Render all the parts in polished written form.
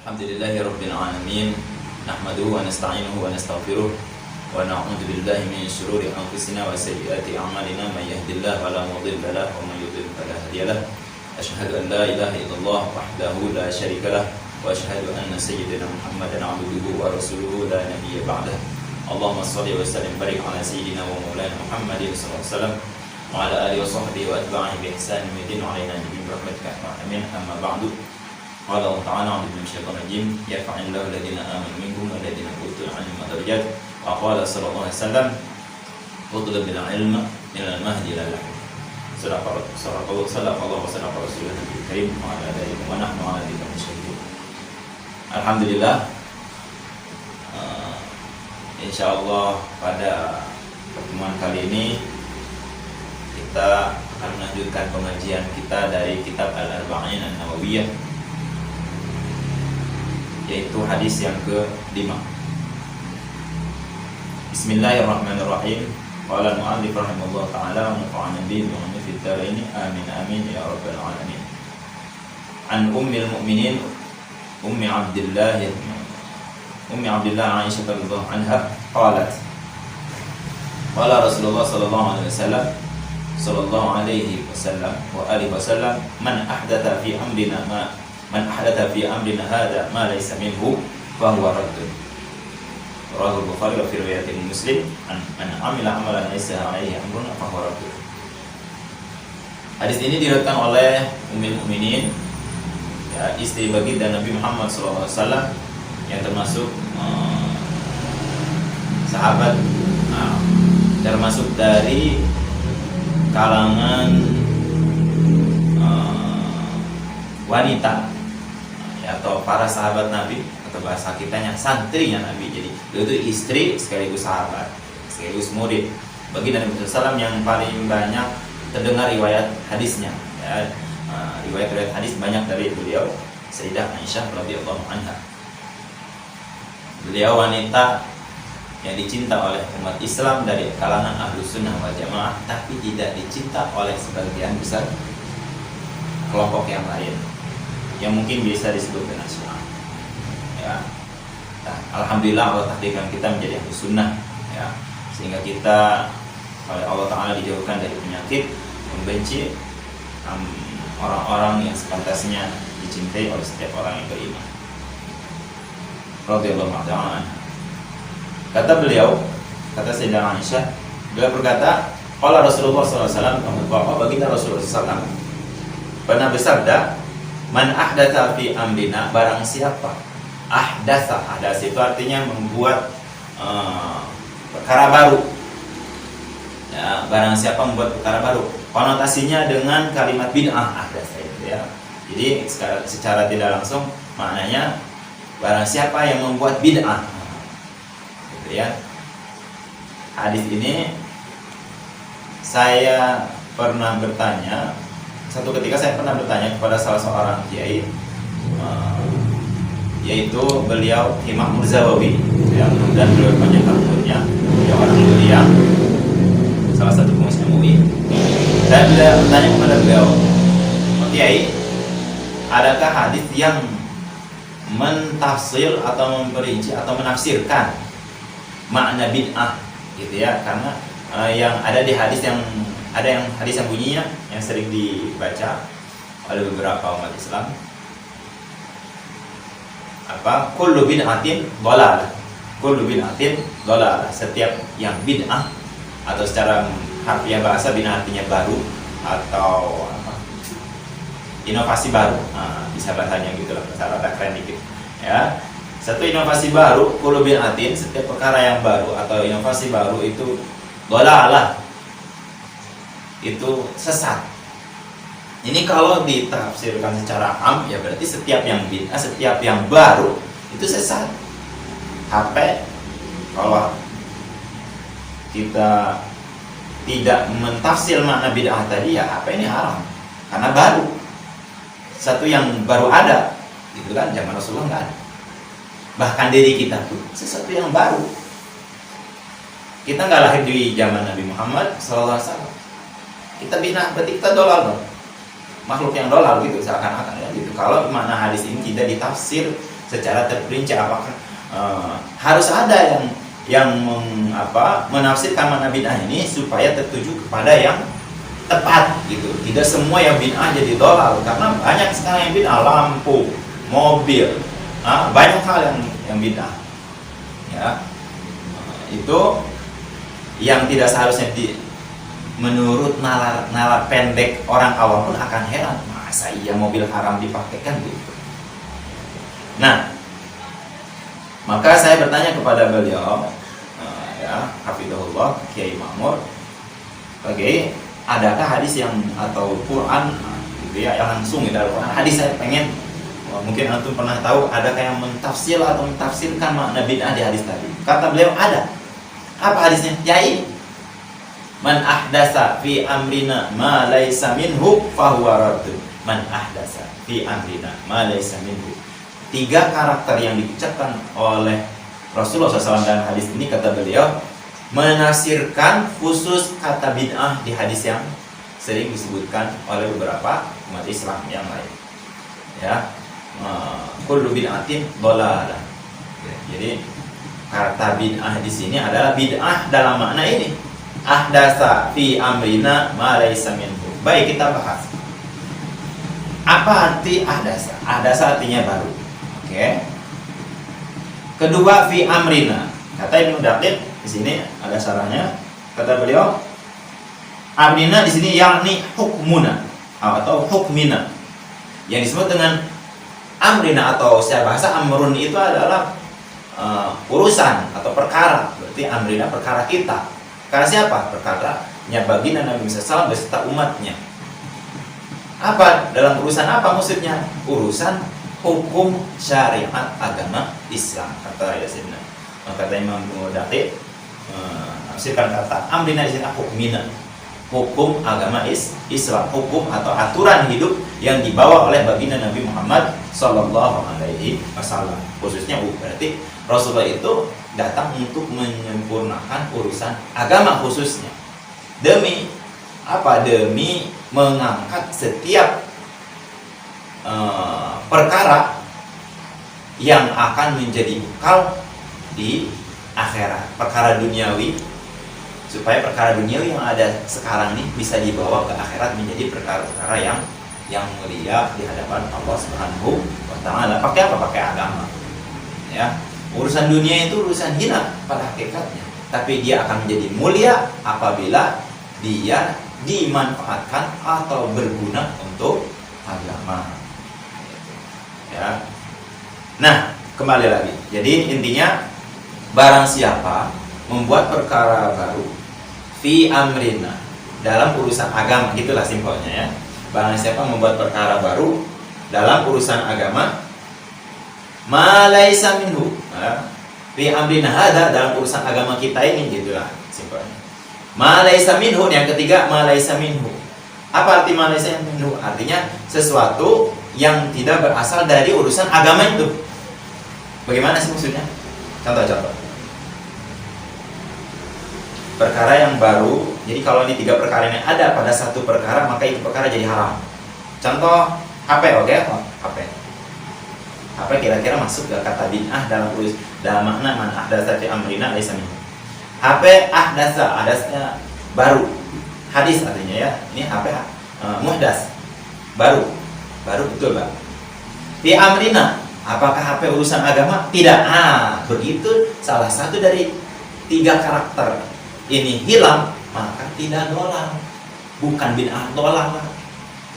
Alhamdulillahi Rabbil Alamin. Nahmaduhu wa nasta'inuhu wa nastaghfiruh wa na'udzu billahi min shururi anfusina wa sayyiati a'malina. May yahdihillahu fala mudilla lahu wa may yudlil fala hadiya lahu. Asyhadu an la ilaha illallah wahdahu la syarika lahu wa asyhadu anna sayyidina Muhammadan 'abduhu wa rasuluhu la nabiyya ba'dahu. Allahumma shalli wa sallim barik ala sayyidina wa maulana Muhammadin sallallahu alaihi wasallam wa ala alihi wa sahbihi wa atba'ihi bi ihsanin wa alaina bi rahmatika amin. Amma ba'du. Qala Allah Ta'ala a'udzu minasyaitonir rajim yarfa'illahu alladziina aamanu minkum walladziina utul 'ilma darajat wa qala sallallahu alaihi wasallam utlubul 'ilma minal mahdi ilal lahd. Sadaqallahu wa sadaqa rasulun nabiyil karim wa ala alihi wa nahnu 'ala dzikri syahidin. Alhamdulillah, insyaallah pada pertemuan kali ini kita akan melanjutkan pengajian kita dari kitab Al-Arba'in An-Nawawiyah, yaitu hadis yang ke-5. Bismillahirrahmanirrahim. Qala al-mu'allif rahimahullah ta'ala wa nafa'ana bihi wa min fid dharain amin amin ya rabbal alamin. An ummil mu'minin ummi Abdullah Aisyah radhiyallahu anha qalat qala Rasulullah sallallahu alaihi wasallam wa alihi wasallam man ahdatha fi amrina hadha ma laysa minhu fa huwa raddun. Rawahu Bukhari wa fi riwayatin Muslim man amila amalan laysa alaihi amruna fa huwa raddun. Hadis ini diriwayatkan oleh Ummul Mukminin, ya, istri baginda Nabi Muhammad SAW, yang termasuk sahabat, termasuk dari kalangan wanita, atau para sahabat Nabi, atau bahasa kitanya santrinya Nabi. Jadi dia itu istri sekaligus sahabat sekaligus murid baginda Nabi SAW yang paling banyak terdengar riwayat hadisnya, ya. Riwayat hadis banyak dari beliau, Sayyidah Aisyah radhiyallahu anha. Beliau wanita yang dicinta oleh umat Islam dari kalangan Ahlus Sunnah wal Jamaah, tapi tidak dicinta oleh sebagian besar kelompok yang lain yang mungkin bisa disebut dengan Syiah, ya. Nah, alhamdulillah Allah takdirkan kita menjadi Ahlus Sunnah, ya, sehingga kita oleh Allah Ta'ala dijauhkan dari penyakit membenci orang-orang yang sepantasnya dicintai oleh setiap orang yang beriman. Radhiyallahu anha. Kata beliau, kata Sayyidah Aisyah, beliau berkata, qala Rasulullah SAW, bahwa baginda Rasulullah SAW pernah bersabda, man ahdatsa fi amrina, barang siapa ahdatsa itu artinya membuat perkara baru, ya, barang siapa membuat perkara baru, konotasinya dengan kalimat bid'ah, ahdatsa itu, ya. Jadi secara tidak langsung maknanya barang siapa yang membuat bid'ah, gitu, ya. Hadis ini satu ketika saya pernah bertanya kepada salah seorang kiai, yaitu beliau Imam Murzawawi, ya, dan beliau panjang umurnya, beliau orang mulia, salah satu pengurus MUI. Dan beliau bertanya kepada beliau, kiai, adakah hadis yang mentafsir atau memperinci atau menafsirkan makna bid'ah, gitu, ya? Karena yang ada di hadis yang hadis yang bunyinya yang sering dibaca oleh beberapa umat Islam, kullu bid'atin dhalalah, setiap yang bid'ah, atau secara harfiah bahasa bid'ah artinya baru atau inovasi baru, bisa bahasanya gitu lah, bahasa rata keren dikit, ya. Satu inovasi baru, kullu bid'atin, setiap perkara yang baru atau inovasi baru itu dhalalah, itu sesat. Ini kalau ditafsirkan secara am, ya berarti setiap yang bid'ah, setiap yang baru itu sesat. Sampai kalau kita tidak mentafsir makna bid'ah tadi, ya apa ini haram, karena baru, satu yang baru ada, gitu kan, zaman Rasulullah nggak ada. Bahkan diri kita tuh sesuatu yang baru. Kita nggak lahir di zaman Nabi Muhammad SAW. Kita bina, berarti kita dolal dong, makhluk yang dolal gitu, seakan-akan, ya, gitu. Kalau makna hadis ini tidak ditafsir secara terperinci. Apakah harus ada yang menafsirkan makna bid'ah ini supaya tertuju kepada yang tepat gitu. Tidak semua yang bid'ah jadi dolal, karena banyak sekarang yang bid'ah, lampu, mobil, banyak hal yang bid'ah. Ya, itu yang tidak seharusnya menurut nalar pendek orang awam pun akan heran, masa iya mobil haram dipakaikan gitu. Nah, maka saya bertanya kepada beliau, ya, hafizahullah, Kiai Ma'mur, adakah hadis yang atau Quran gitu ya, yang langsung di dalam Quran hadis, saya pengen, mungkin antum pernah tahu, adakah yang mentafsir atau mentafsirkan makna bid'ah di hadis tadi? Kata beliau ada. Apa hadisnya? Ya ini, man ahdasa fi amrina ma laisa minhu fahuwa raddun. Man ahdasa fi amrina ma laisa minhu. 3 karakter yang diucapkan oleh Rasulullah SAW dalam hadis ini, kata beliau, menafsirkan khusus kata bid'ah di hadis yang sering disebutkan oleh beberapa umat Islam yang lain. Ya, kullu bid'atin dhalalah. Jadi kata bid'ah di sini adalah bid'ah dalam makna ini, ahdasa fi amrina ma laisa minhu. Baik, kita bahas. Apa arti ahdasa? Ahdasa artinya baru. Oke. Kedua, fi amrina. Kata Ibnu Daqiq di sini ada sarahnya. Kata beliau, amrina di sini yakni hukmuna atau hukmina. Yang disebut dengan amrina atau secara bahasa amrun itu adalah urusan atau perkara. Berarti amrina perkara kita. Perkara siapa? Perkaranya baginda Nabi SAW beserta umatnya. Apa? Dalam urusan apa maksudnya? Urusan hukum syariat agama Islam, kata Yasinna. Kata Imam Daqiq, tafsirkan kata amrina di sini hukmina, hukum agama Islam, hukum atau aturan hidup yang dibawa oleh baginda Nabi Muhammad Sallallahu Alaihi Wasallam. Khususnya berarti Rasulullah itu datang untuk menyempurnakan urusan agama khususnya. Demi apa? Demi mengangkat setiap perkara yang akan menjadi bekal di akhirat, perkara duniawi, supaya perkara duniawi yang ada sekarang ini bisa dibawa ke akhirat menjadi perkara-perkara yang mulia di hadapan Allah Subhanahu wa Ta'ala. Pakai apa? Pakai agama. Ya, urusan dunia itu urusan hina pada hakikatnya, tapi dia akan menjadi mulia apabila dia dimanfaatkan atau berguna untuk agama. Ya. Nah, kembali lagi. Jadi intinya, barang siapa membuat perkara baru fi amrina, dalam urusan agama, itulah simpelnya ya. Barang siapa membuat perkara baru dalam urusan agama, ma laisa minhu, fi amrina hada, dalam urusan agama kita ini, gitulah simpelnya. Ma laisa minhu, yang ketiga ma laisa minhu. Apa arti ma laisa minhu? Artinya sesuatu yang tidak berasal dari urusan agama itu. Bagaimana sih maksudnya? Contoh-contoh. Perkara yang baru. Jadi kalau ini 3 perkara ini ada pada satu perkara, maka itu perkara jadi haram. Contoh HP, oke? HP. HP kira-kira masuk ke kata bid'ah dalam makna man ahdasa fi amrina laisa minhu. HP ahdasnya baru. Hadis artinya ya. Ini HP muhdas, baru betul Pak. Fi amrina, apakah HP urusan agama? Tidak. Begitu salah satu dari 3 karakter ini hilang, maka tidak dolal, bukan bid'ah dolal.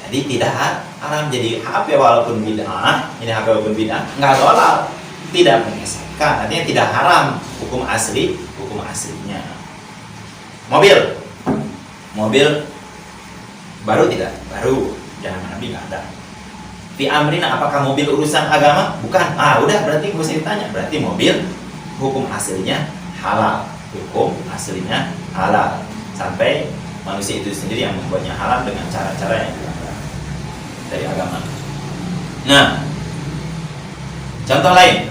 Jadi tidak haram. Jadi HP walaupun bid'ah, ini HP walaupun bid'ah, nggak dolal, tidak menyesatkan. Artinya tidak haram, hukum aslinya. Mobil baru tidak? Baru. Jangan Nabi nggak ada. Fi amrina, apakah mobil urusan agama? Bukan. Udah, berarti nggak usah ditanya. Berarti mobil hukum aslinya halal. Hukum aslinya halal. Sampai manusia itu sendiri yang membuatnya halal dengan cara-cara yang dilarang dari agama. Nah, contoh lain.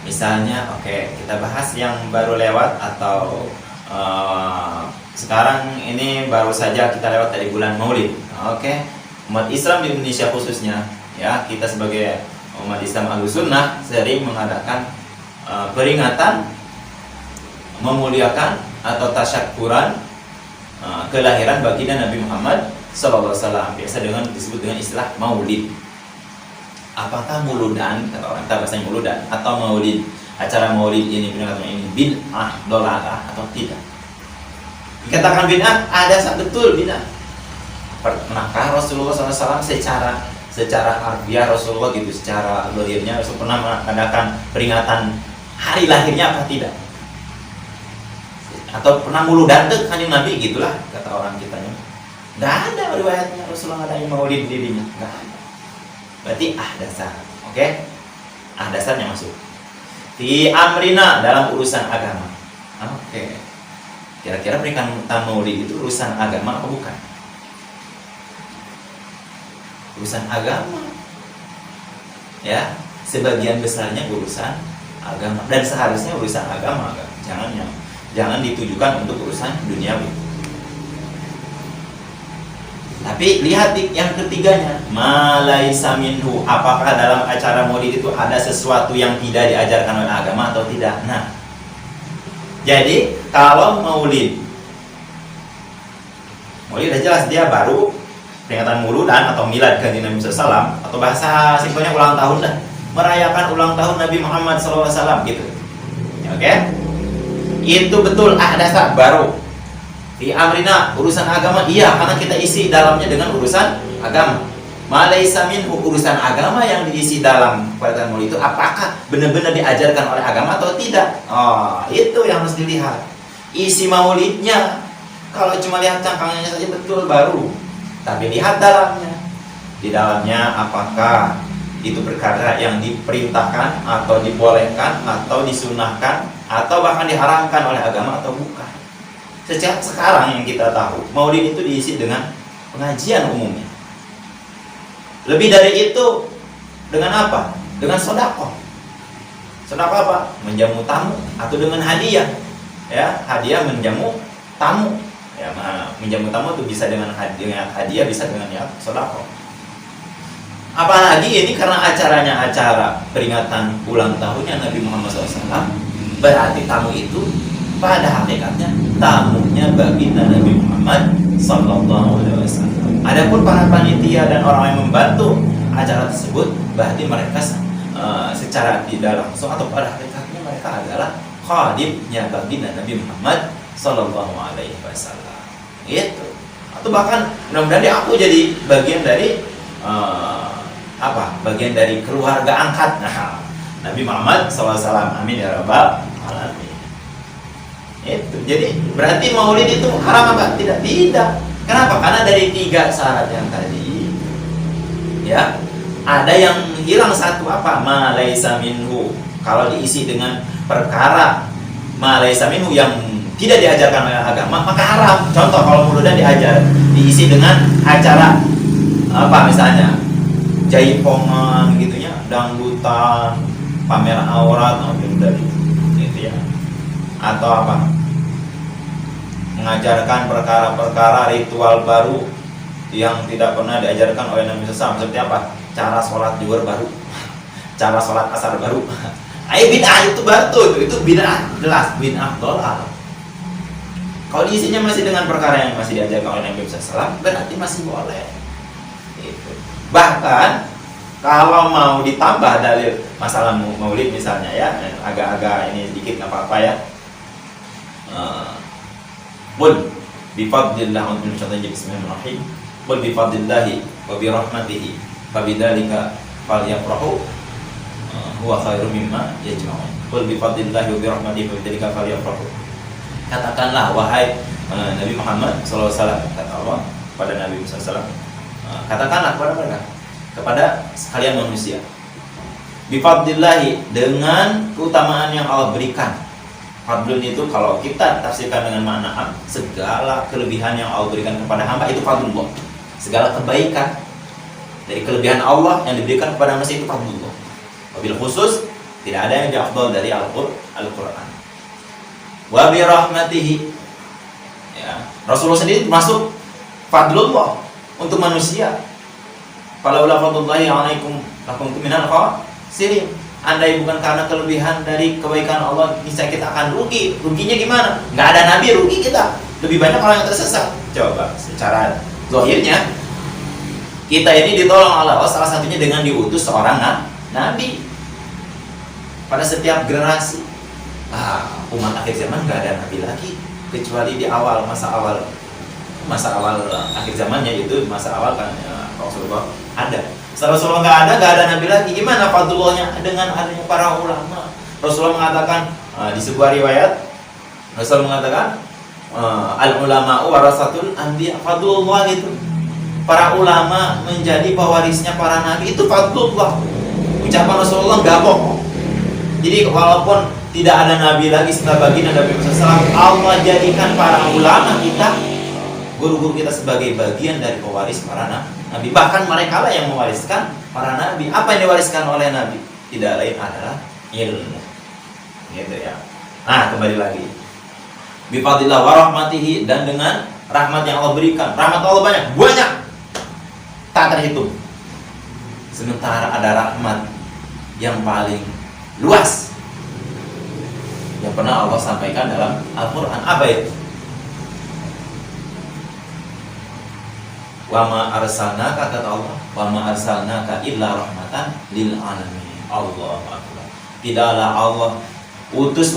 Misalnya, kita bahas yang baru lewat atau sekarang ini baru saja kita lewat dari bulan Maulid. Umat Islam di Indonesia khususnya, Ya, kita sebagai umat Islam Ahlus Sunnah sering mengadakan peringatan, memuliakan atau tasyakuran kelahiran baginda Nabi Muhammad SAW, biasa disebut dengan istilah maulid. Apakah muludan, kata orang kita bahasanya muludan, atau maulid, acara maulid ini, peringatan ini bid'ah dolalah atau tidak? Dikatakan bid'ah, ada betul bid'ah. Pernahkah Rasulullah SAW secara harfiah Rasulullah gitu, secara lahirnya Rasul pernah mengadakan peringatan hari lahirnya apa tidak? Atau pernah muludan tuh kanjeng Nabi gitulah kata orang kitanya. Nggak ada riwayatnya Rasulullah ngadain maulid dirinya, nggak ada. Berarti dasar, oke? Dasarnya masuk. Fi amrina, dalam urusan agama. Oke. Kira-kira peringatan maulid itu urusan agama apa bukan? Urusan agama. Ya, sebagian besarnya urusan agama dan seharusnya urusan agama, jangan ditujukan untuk urusan duniawi. Tapi lihat yang ketiganya, malaisa minhu, apakah dalam acara maulid itu ada sesuatu yang tidak diajarkan oleh agama atau tidak? Nah, jadi kalau maulid udah jelas dia baru peringatan muludan atau milad kanjeng Nabi SAW, atau bahasa simpelnya ulang tahun lah, merayakan ulang tahun Nabi Muhammad SAW gitu. Oke? Itu betul dasar baru. Di amrina, urusan agama, iya, karena kita isi dalamnya dengan urusan agama. Malaisa minhu, urusan agama yang diisi dalam peringatan maulid itu apakah benar-benar diajarkan oleh agama atau tidak? Itu yang harus dilihat. Isi maulidnya, kalau cuma lihat cangkangnya saja betul baru. Tapi lihat dalamnya. Di dalamnya apakah itu perkara yang diperintahkan atau dibolehkan atau disunahkan atau bahkan diharamkan oleh agama atau bukan. Sekarang yang kita tahu, maulid itu diisi dengan pengajian umumnya. Lebih dari itu dengan apa? Dengan sedekah. Sedekah apa? Menjamu tamu atau dengan hadiah. Ya, hadiah menjamu tamu. Ya, menjamu tamu itu bisa dengan hadiah, bisa dengan sedekah. Apalagi ini karena acaranya acara peringatan ulang tahunnya Nabi Muhammad SAW, berarti tamu itu pada hakikatnya tamunya baginda Nabi Muhammad SAW. Adapun para panitia dan orang yang membantu acara tersebut, berarti mereka secara tidak langsung atau pada hakikatnya mereka adalah khadimnya baginda Nabi Muhammad SAW. Gitu. Atau bahkan mudah-mudahan aku jadi bagian dari bagian dari keluarga angkat Nabi Muhammad SAW. Amin ya rabbal alamin. Itu. Jadi berarti maulid itu haram apa? Tidak. Kenapa? Karena dari 3 syarat yang tadi, ya, ada yang hilang satu apa? Malaisa minhu. Kalau diisi dengan perkara malaisa minhu yang tidak diajarkan oleh agama, maka haram. Contoh kalau muludan diisi dengan acara apa misalnya jaipongan gitunya, dangdutan, pamer aurat, dari gitu ya. Atau apa? Mengajarkan perkara-perkara ritual baru yang tidak pernah diajarkan oleh Nabi SAW. Seperti apa? Cara sholat zuhur baru, cara sholat asar baru. Bid'ah itu baru itu bid'ah, jelas bid'ah dolal. Kalau diisinya masih dengan perkara yang masih diajarkan oleh Nabi SAW, berarti masih boleh. Gitu. Bahkan kalau mau ditambah dalil masalah maulid misalnya ya, agak-agak ini sedikit nggak apa-apa ya. Qul bifadlillah, untuk contohnya bismillahirrahmanirrahim. Qul bifadlillahi wa birahmatihi fabidzalika falyafrahu huwa khairum mimma yajma'un. Qul bifadlillahi wa birahmatihi fabidzalika falyafrahu. Katakanlah wahai Nabi Muhammad SAW, kata Allah pada Nabi Muhammad SAW, katakanlah kepada mereka, kepada sekalian manusia, bifadlillahi, dengan keutamaan yang Allah berikan. Fadlun itu kalau kita tafsirkan dengan makna segala kelebihan yang Allah berikan kepada hamba, itu fadlullah. Segala kebaikan dari kelebihan Allah yang diberikan kepada manusia itu fadlullah. Wabil khusus tidak ada yang lebih afdal dari Al-Quran. Wa bi rahmatihi, ya, Rasulullah sendiri termasuk fadlullah untuk manusia. Falaula fadlullahi 'alaikum lakuntum minal khasirin. Andai bukan karena kelebihan dari kebaikan Allah, bisa kita akan rugi. Ruginya gimana? Nggak ada nabi, rugi kita. Lebih banyak orang yang tersesat. Coba secara zahirnya kita ini ditolong oleh Allah salah satunya dengan diutus seorang nabi pada setiap generasi. Umat akhir zaman nggak ada nabi lagi kecuali di masa awal akhir zamannya, itu masa awal kan Rasulullah ada. Setelah Rasulullah nggak ada nabi lagi. Gimana fadlullahnya? Dengan adanya para ulama. Rasulullah mengatakan di sebuah riwayat, Rasulullah mengatakan al ulama warasatul anbiya, fadlullah itu. Para ulama menjadi pewarisnya para nabi, itu fadlullah. Ucapan Rasulullah nggak bohong. Jadi walaupun tidak ada nabi lagi setelah baginda Nabi Muhammad SAW, Allah jadikan para ulama kita, guru-guru kita, sebagai bagian dari pewaris para nabi. Bahkan mereka lah yang mewariskan para nabi. Apa yang diwariskan oleh nabi? Tidak lain adalah ilmu. Gitu ya. Nah, kembali lagi. Bifadillah wa rahmatihi, dan dengan rahmat yang Allah berikan. Rahmat Allah banyak, tak terhitung. Sementara ada rahmat yang paling luas yang pernah Allah sampaikan dalam Al-Quran. Apa itu? Wa ma arsalnaka, kata Allah, wa ma arsalnaka illa rahmatan lil alamin. Allahu akbar. Tidaklah Allah utus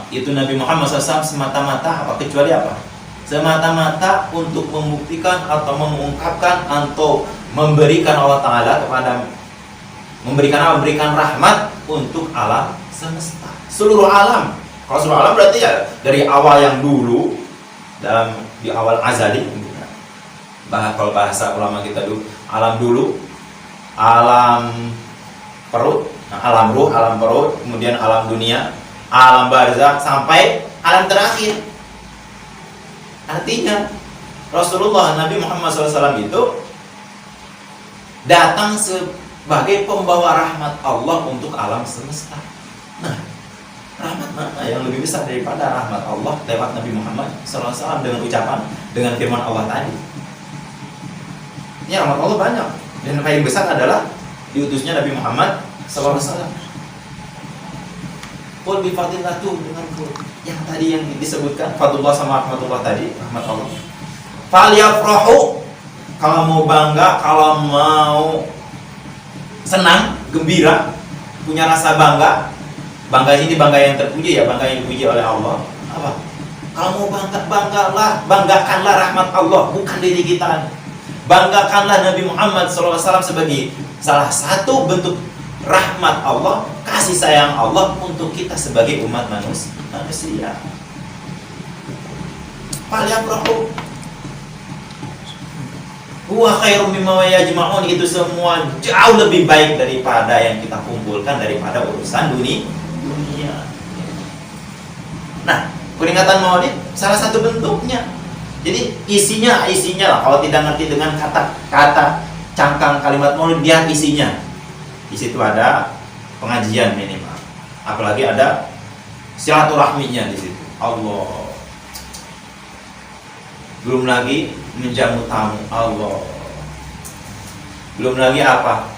itu Nabi Muhammad SAW semata-mata apa, kecuali apa? Semata-mata untuk membuktikan atau mengungkapkan atau memberikan Allah Ta'ala kepada memberikan rahmat untuk alam semesta, seluruh alam. Kalau seluruh alam berarti ya dari awal yang dulu, di awal azali. Kalau bahasa ulama kita dulu, alam dulu, alam perut, alam ruh, alam perut, kemudian alam dunia, alam barzakh, sampai alam terakhir. Artinya Rasulullah Nabi Muhammad SAW itu datang sebagai pembawa rahmat Allah untuk alam semesta. Nah, rahmat mana yang lebih besar daripada rahmat Allah lewat Nabi Muhammad SAW dengan ucapan, dengan firman Allah tadi? Ya, rahmat Allah banyak, dan yang paling besar adalah diutusnya Nabi Muhammad SAW. Qul bi fadillah, tuh dengan yang tadi yang disebutkan fadlullah sama rahmatullah tadi, rahmat Allah. Falyafrahu, kalau mau bangga, kalau mau senang, gembira, punya rasa bangga. Bangga ini bangga yang terpuji ya, bangga yang dipuji oleh Allah. Apa? Kalau mau bangga, banggakanlah rahmat Allah, bukan diri kita. Banggakanlah Nabi Muhammad SAW sebagai salah satu bentuk rahmat Allah, kasih sayang Allah untuk kita sebagai umat manusia. Falyafrahu huwa khairum mimma yajma'un, itu semua jauh lebih baik daripada yang kita kumpulkan, daripada urusan dunia. Nah, peringatan Maulid salah satu bentuknya. Jadi isinya lah, kalau tidak ngerti dengan kata cangkang kalimat Maulid, lihat isinya. Di situ ada pengajian minimal, apalagi ada silaturahminya di situ. Allah. Belum lagi menjamu tamu Allah. Belum lagi apa?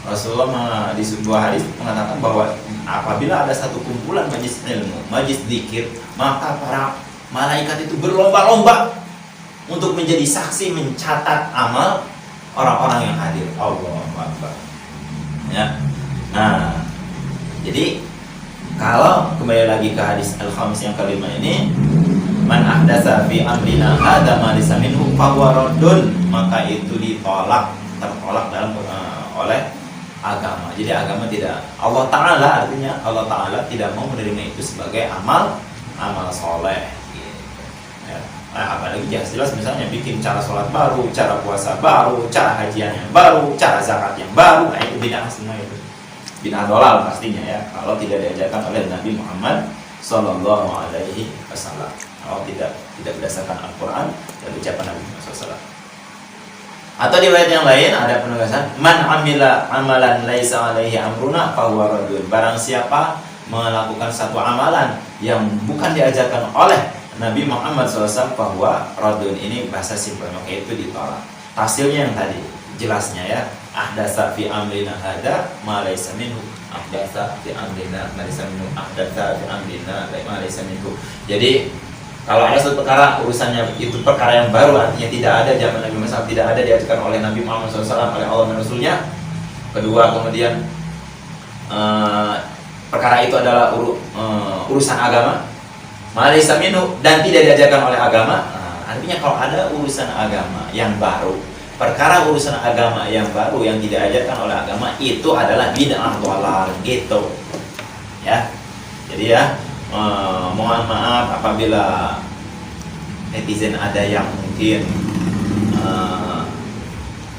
Rasulullah di sebuah hadis mengatakan bahwa apabila ada satu kumpulan majlis ilmu, majlis zikir, maka para malaikat itu berlomba-lomba untuk menjadi saksi, mencatat amal orang-orang yang hadir. Allahu Akbar. Ya. Nah, jadi kalau kembali lagi ke hadis al-khamis yang kelima ini, man ahdatsa fi amrina hadza ma laysa minhu fahuwa raddun, maka itu tertolak dalam oleh agama. Jadi agama tidak, Allah Ta'ala, artinya Allah Ta'ala tidak mau menerima itu sebagai amal soleh. Nah, apalagi jelas misalnya bikin cara sholat baru, cara puasa baru, cara hajian yang baru, cara zakat yang baru, nah itu bid'ah semua itu. Bid'ah dolal pastinya ya, kalau tidak diajarkan oleh Nabi Muhammad Sallallahu Alaihi Wasallam, kalau tidak berdasarkan Al-Quran dan ucapan Nabi Muhammad SAW. Atau di ayat yang lain ada penegasan, man amila amalan laisa alaihi amruna fahuwa raddun. Barang siapa melakukan satu amalan yang bukan diajarkan oleh Nabi Muhammad SAW, bahwa radun ini bahasa simpel, maka itu ditolak. Hasilnya yang tadi, jelasnya ya. Ahdatsa fi amrina hada ma laysa minhu. Ahdatsa fi amrina ma laysa minhu. Ahdatsa fi amrina ma laysa minhu. Jadi kalau ada suatu perkara urusannya itu perkara yang baru, artinya tidak ada zaman Nabi Muhammad, tidak ada diajarkan oleh Nabi Muhammad SAW, oleh Allah dan Rasulnya. Kedua, kemudian perkara itu adalah urusan agama, malaysa minhu, dan tidak diajarkan oleh agama. Artinya kalau ada urusan agama yang baru, perkara urusan agama yang baru yang tidak diajarkan oleh agama, itu adalah bid'ah dhalal gitu. Ya. Jadi ya, mohon maaf apabila netizen ada yang mungkin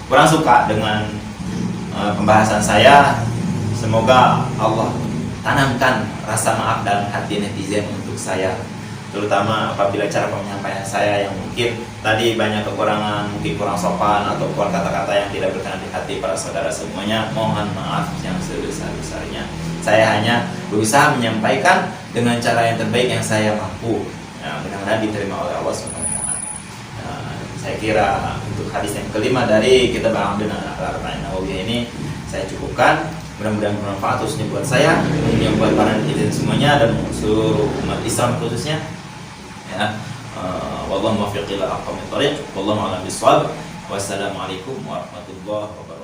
kurang suka dengan pembahasan saya. Semoga Allah tanamkan rasa maaf dalam hati netizen untuk saya, terutama apabila cara penyampaian saya yang mungkin tadi banyak kekurangan, mungkin kurang sopan atau keluar kata-kata yang tidak berkenan di hati para saudara semuanya. Mohon maaf yang sebesar-besarnya. Saya hanya berusaha menyampaikan dengan cara yang terbaik yang saya mampu. Ya, mudah-mudahan diterima oleh Allah SWT. Saya kira untuk hadis yang kelima dari kitab Al-Arba'in An-Nawawiyah ini saya cukupkan. Mudah-mudahan bermanfaat khususnya buat saya, ini buat para netizen semuanya dan seluruh umat Islam khususnya. Ya, wallahu muwaffiq ila aqwamit thoriq, wallahu a'lam bishawab. Wassalamualaikum warahmatullahi wabarakatuh.